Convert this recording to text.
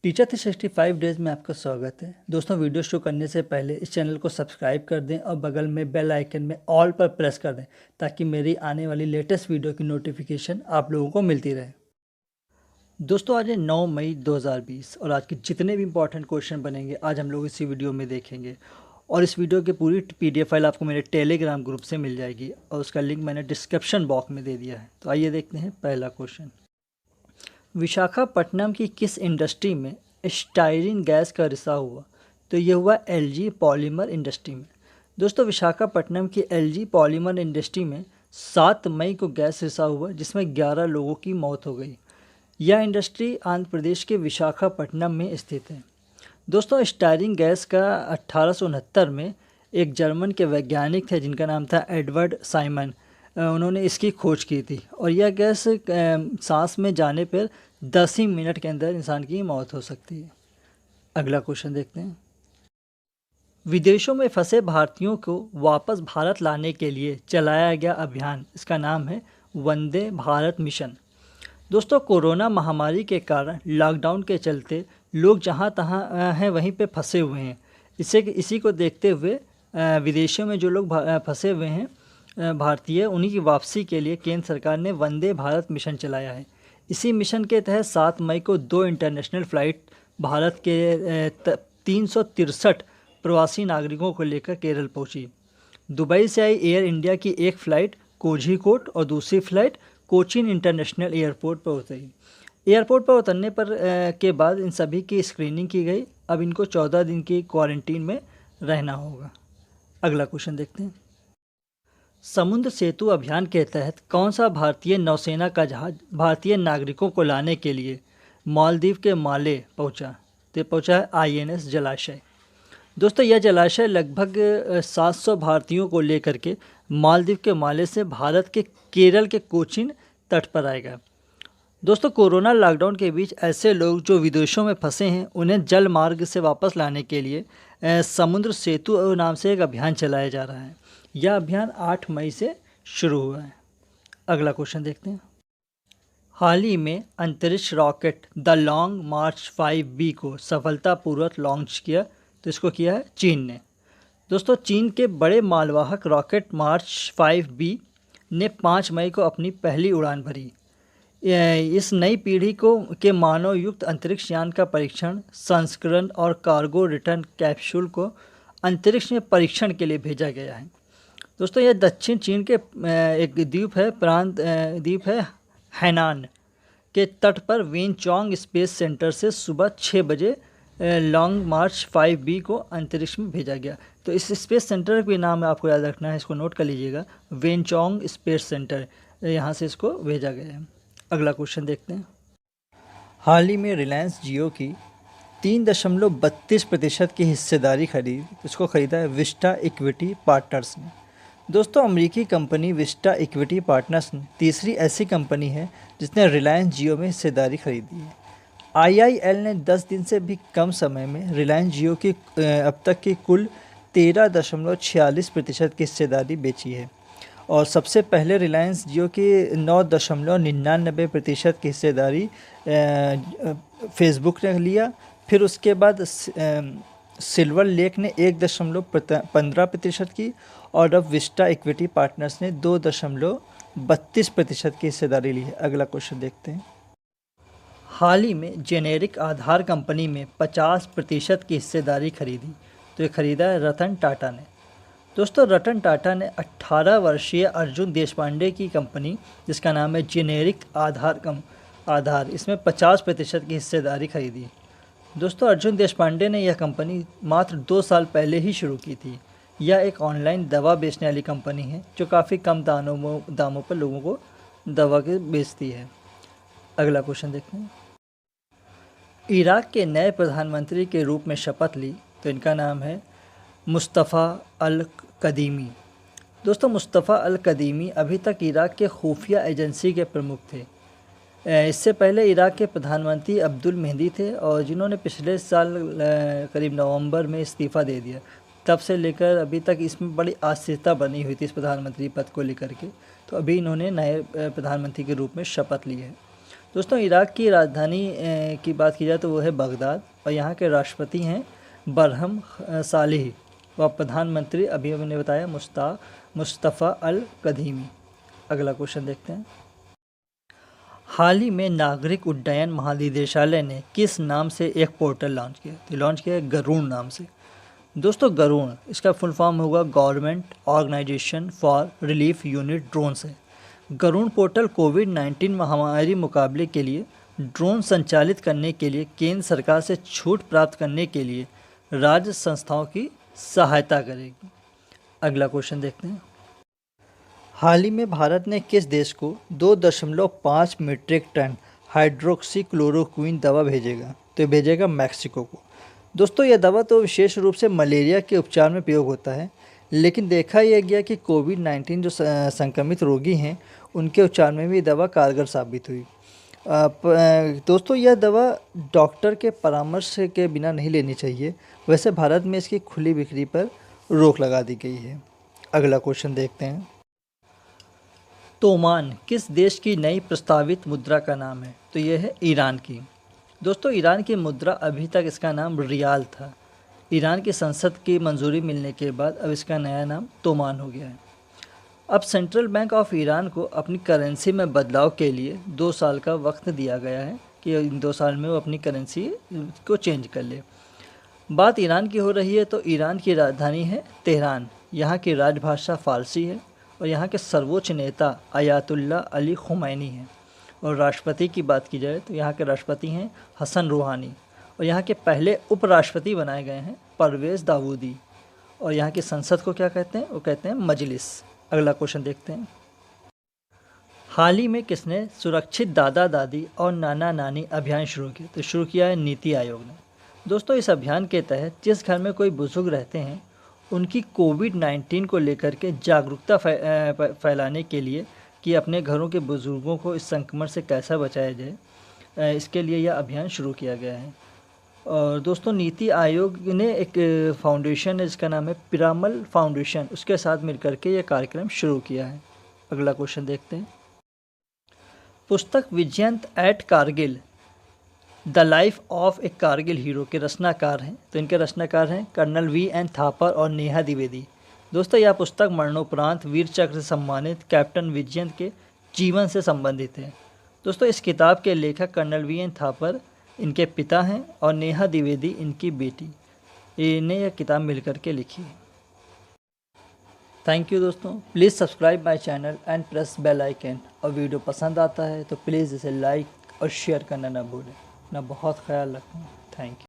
Teacher 365 days में आपका स्वागत है। दोस्तों, वीडियो शुरू करने से पहले इस चैनल को सब्सक्राइब कर दें और बगल में बेल आइकन में ऑल पर प्रेस कर दें ताकि मेरी आने वाली लेटेस्ट वीडियो की नोटिफिकेशन आप लोगों को मिलती रहे। दोस्तों, आज है 9 मई 2020 और आज के जितने भी इंपॉर्टेंट क्वेश्चन बनेंगे आज हम लोग इसी वीडियो में देखेंगे। और इस वीडियो की पूरी PDF फाइल आपको मेरे टेलीग्राम ग्रुप से मिल जाएगी और उसका लिंक मैंने डिस्क्रिप्शन बॉक्स में दे दिया है। तो आइए देखते हैं पहला क्वेश्चन। विशाखापट्टनम की किस इंडस्ट्री में स्टायरीन गैस का रिसाव हुआ? तो ये हुआ LG पॉलीमर इंडस्ट्री में। दोस्तों, विशाखापट्टनम की LG पॉलीमर इंडस्ट्री में 7 मई को गैस रिसाव हुआ जिसमें 11 लोगों की मौत हो गई। यह इंडस्ट्री आंध्र प्रदेश के विशाखापट्टनम में स्थित है। दोस्तों, स्टायरीन गैस का 1869 में एक जर्मन के वैज्ञानिक थे जिनका नाम था एडवर्ड साइमन। उन्होंने इसकी खोज की थी और यह गैस सांस में जाने पर 10 ही मिनट के अंदर इंसान की मौत हो सकती है। अगला क्वेश्चन देखते हैं। विदेशों में फंसे भारतीयों को वापस भारत लाने के लिए चलाया गया अभियान, इसका नाम है वंदे भारत मिशन। दोस्तों, कोरोना महामारी के कारण लॉकडाउन के चलते लोग जहां तहां हैं वहीं पे फंसे हुए हैं। इसी को देखते हुए विदेशों में जो लोग फंसे हुए हैं भारतीय, उन्हीं की वापसी के लिए केंद्र सरकार ने वंदे भारत मिशन चलाया है। इसी मिशन के तहत 7 मई को 2 इंटरनेशनल फ़्लाइट भारत के 363 प्रवासी नागरिकों को लेकर केरल पहुंची। दुबई से आई एयर इंडिया की एक फ़्लाइट कोझीकोड और दूसरी फ़्लाइट कोचीन इंटरनेशनल एयरपोर्ट पर उतरी। एयरपोर्ट पर उतरने के बाद इन सभी की स्क्रीनिंग की गई। अब इनको 14 दिन की क्वारंटीन में रहना होगा। अगला क्वेश्चन देखते हैं। समुद्र सेतु अभियान के तहत कौन सा भारतीय नौसेना का जहाज भारतीय नागरिकों को लाने के लिए मालदीव के माले पहुंचा? तो पहुंचा है INS जलाशय। दोस्तों, यह जलाशय लगभग 700 भारतीयों को लेकर के मालदीव के माले से भारत के केरल के कोचीन तट पर आएगा। दोस्तों, कोरोना लॉकडाउन के बीच ऐसे लोग जो विदेशों में फंसे हैं उन्हें जल मार्ग से वापस लाने के लिए समुद्र सेतु नाम से एक अभियान चलाया जा रहा है। यह अभियान 8 मई से शुरू हुआ है। अगला क्वेश्चन देखते हैं। हाल ही में अंतरिक्ष rocket the long March 5B को सफलतापूर्वक लॉन्च किया। तो इसको किया है चीन ने। दोस्तों, चीन के बड़े मालवाहक रॉकेट मार्च 5B ने 5 मई को अपनी पहली उड़ान भरी। इस नई पीढ़ी के मानव युक्त अंतरिक्ष यान का परीक्षण, संस्करण और कार्गो रिटर्न कैप्सूल को अंतरिक्ष में परीक्षण के लिए भेजा गया है। दोस्तों, यह दक्षिण चीन के एक द्वीप है हैनान के तट पर वेनचोंग स्पेस सेंटर से सुबह 6 बजे लॉन्ग मार्च 5B को अंतरिक्ष में भेजा गया। तो इस स्पेस सेंटर के नाम आपको याद रखना है, इसको नोट कर लीजिएगा, वेनचोंग स्पेस सेंटर। यहाँ से इसको भेजा गया है। अगला क्वेश्चन देखते हैं। हाल ही में रिलायंस जियो की 3.32% की हिस्सेदारी इसको खरीदा है विस्टा इक्विटी पार्टनर्स ने। दोस्तों, अमेरिकी कंपनी विस्टा इक्विटी पार्टनर्स तीसरी ऐसी कंपनी है जिसने रिलायंस जियो में हिस्सेदारी खरीदी है। IIL ने 10 दिन से भी कम समय में रिलायंस जियो की अब तक की कुल 13.46% की हिस्सेदारी बेची है और सबसे पहले रिलायंस जियो की 9.99% की हिस्सेदारी फेसबुक ने लिया। फिर उसके बाद सिल्वर लेक ने 1.15% की और अब विस्टा इक्विटी पार्टनर्स ने 2.32% की हिस्सेदारी ली है। अगला क्वेश्चन देखते हैं। हाल ही में जेनेरिक आधार कंपनी में 50% की हिस्सेदारी खरीदी। तो ये खरीदा है रतन टाटा ने। दोस्तों, रतन टाटा ने 18 वर्षीय अर्जुन देशपांडे की कंपनी जिसका नाम है जेनेरिक आधार इसमें 50% की हिस्सेदारी खरीदी। दोस्तों, अर्जुन देशपांडे ने यह कंपनी मात्र 2 साल पहले ही शुरू की थी। यह एक ऑनलाइन दवा बेचने वाली कंपनी है जो काफ़ी कम दामों पर लोगों को दवा के बेचती है। अगला क्वेश्चन देखते हैं। इराक के नए प्रधानमंत्री के रूप में शपथ ली। तो इनका नाम है मुस्तफ़ा अल कदीमी। दोस्तों, मुस्तफ़ा अल कदीमी अभी तक इराक के खुफिया एजेंसी के प्रमुख थे। इससे पहले इराक के प्रधानमंत्री अब्दुल मेहदी थे और जिन्होंने पिछले साल करीब नवंबर में इस्तीफ़ा दे दिया। तब से लेकर अभी तक इसमें बड़ी अस्थिरता बनी हुई थी इस प्रधानमंत्री पद को लेकर के। तो अभी इन्होंने नए प्रधानमंत्री के रूप में शपथ ली है। दोस्तों इराक की राजधानी की बात की जाए तो वो है बगदाद और यहाँ के राष्ट्रपति हैं बरहम सालिह व प्रधानमंत्री अभी हमने बताया मुस्तफ़ा अल कदीमी। अगला क्वेश्चन देखते हैं। हाल ही में नागरिक उड्डयन महानिदेशालय ने किस नाम से एक पोर्टल लॉन्च किया? तो लॉन्च किया है गरुड़ नाम से। दोस्तों गरुड़ इसका फुल फॉर्म होगा government organisation for relief unit drone से। गरुड़ पोर्टल कोविड-19 महामारी मुकाबले के लिए ड्रोन संचालित करने के लिए केंद्र सरकार से छूट प्राप्त करने के लिए राज्य संस्थाओं की सहायता करेगी। अगला क्वेश्चन देखते हैं। हाल ही में भारत ने किस देश को 2.5 मीट्रिक टन हाइड्रोक्सी क्लोरोक्विन दवा भेजेगा? तो भेजेगा मैक्सिको को। दोस्तों यह दवा तो विशेष रूप से मलेरिया के उपचार में प्रयोग होता है, लेकिन देखा यह गया कि कोविड-19 जो संक्रमित रोगी हैं उनके उपचार में भी दवा कारगर साबित हुई। दोस्तों यह दवा डॉक्टर के परामर्श के बिना नहीं लेनी चाहिए। वैसे भारत में इसकी खुली बिक्री पर रोक लगा दी गई है। अगला क्वेश्चन देखते हैं। तोमान किस देश की नई प्रस्तावित मुद्रा का नाम है? तो यह है ईरान की। दोस्तों ईरान की मुद्रा अभी तक इसका नाम रियाल था। ईरान की संसद की मंजूरी मिलने के बाद अब इसका नया नाम तोमान हो गया है। अब सेंट्रल बैंक ऑफ ईरान को अपनी करेंसी में बदलाव के लिए 2 साल का वक्त दिया गया है कि इन 2 साल में वो अपनी करेंसी को चेंज कर ले। बात ईरान की हो रही है तो ईरान की राजधानी है तेहरान। यहाँ की राजभाषा फ़ारसी है और यहाँ के सर्वोच्च नेता अयातुल्ला अली खुमैनी हैं। और राष्ट्रपति की बात की जाए तो यहाँ के राष्ट्रपति हैं हसन रूहानी और यहाँ के पहले उपराष्ट्रपति बनाए गए हैं परवेज़ दाऊदी। और यहाँ की संसद को क्या कहते हैं? वो कहते हैं मजलिस। अगला क्वेश्चन देखते हैं। हाल ही में किसने सुरक्षित दादा दादी और नाना नानी अभियान शुरू किया? तो शुरू किया है नीति आयोग ने। दोस्तों इस अभियान के तहत जिस घर में कोई बुजुर्ग रहते हैं उनकी कोविड-19 को लेकर के जागरूकता फैलाने के लिए कि अपने घरों के बुज़ुर्गों को इस संक्रमण से कैसा बचाया जाए, इसके लिए यह अभियान शुरू किया गया है। और दोस्तों नीति आयोग ने एक फाउंडेशन है जिसका नाम है पिरामल फाउंडेशन, उसके साथ मिलकर के यह कार्यक्रम शुरू किया है। अगला क्वेश्चन देखते हैं। पुस्तक Vijyant at Kargil the life of a Kargil hero के रचनाकार हैं। तो इनके रचनाकार हैं कर्नल वी.एन. थापर और नेहा द्विवेदी। दोस्तों यह पुस्तक मरणोपरांत वीर चक्र से सम्मानित कैप्टन विजयंत के जीवन से संबंधित है। दोस्तों इस किताब के लेखक कर्नल वी.एन. थापर इनके पिता हैं और नेहा द्विवेदी इनकी बेटी। इन्हें यह किताब मिलकर के लिखी है। थैंक यू दोस्तों। Please subscribe my channel and press bell icon. और वीडियो पसंद आता है तो प्लीज़ इसे लाइक और शेयर करना ना भूलें। अपना बहुत ख्याल रखें। Thank you.